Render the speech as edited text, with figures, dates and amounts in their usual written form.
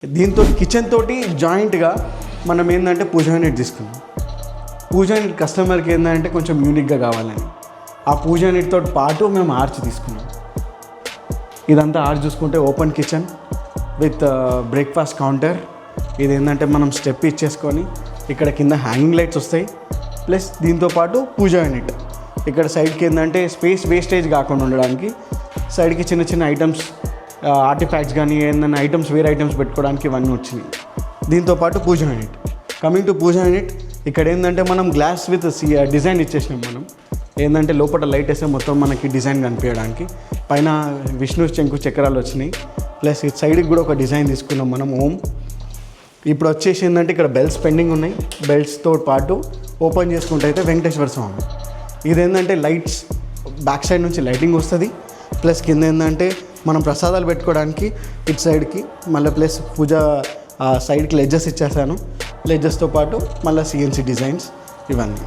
దీంతో కిచెన్ తోటి జాయింట్గా మనం ఏంటంటే పూజా యూనిట్ తీసుకున్నాం. పూజా యూనిట్ కస్టమర్కి ఏంటంటే కొంచెం యూనిక్గా కావాలని ఆ పూజా యూనిట్తో పాటు మేము ఆర్చ్ తీసుకున్నాం. ఇదంతా ఆర్చ్ చూసుకుంటే open kitchen with breakfast counter. ఇది ఏంటంటే మనం స్టెప్ ఇచ్చేసుకొని ఇక్కడ కింద హ్యాంగింగ్ లైట్స్ వస్తాయి. ప్లస్ దీంతోపాటు పూజా యూనిట్ ఇక్కడ సైడ్కి ఏంటంటే స్పేస్ వేస్టేజ్ కాకుండా ఉండడానికి సైడ్కి చిన్న చిన్న ఐటమ్స్ ఆర్టిఫాక్ట్స్ కానీ ఏదైనా ఐటమ్స్ వేరే ఐటమ్స్ పెట్టుకోవడానికి ఇవన్నీ వచ్చినాయి. దీంతోపాటు puja unit. Coming to puja unit ఇక్కడ ఏంటంటే మనం గ్లాస్ విత్ డిజైన్ ఇచ్చేసినాం. మనం ఏంటంటే లోపల లైట్ వేస్తే మొత్తం మనకి డిజైన్ కనిపించడానికి. పైన విష్ణు శంకు చక్రాలు వచ్చినాయి. ప్లస్ ఈ సైడ్కి కూడా ఒక డిజైన్ తీసుకున్నాం మనం ఓం. ఇప్పుడు వచ్చేసి ఏంటంటే ఇక్కడ బెల్స్ పెండింగ్ ఉన్నాయి. బెల్స్తో పాటు ఓపెన్ చేసుకుంటే అయితే వెంకటేశ్వర స్వామి. ఇదేంటంటే లైట్స్ బ్యాక్ సైడ్ నుంచి లైటింగ్ వస్తుంది. ప్లస్ కింద ఏంటంటే మనం ప్రసాదాలు పెట్టుకోవడానికి ఇటు సైడ్కి మళ్ళీ ప్లస్ పూజ సైడ్కి లెడ్జెస్ ఇచ్చేసాను. లెడ్జెస్తో పాటు మళ్ళీ సిఎన్సి డిజైన్స్ ఇవన్నీ.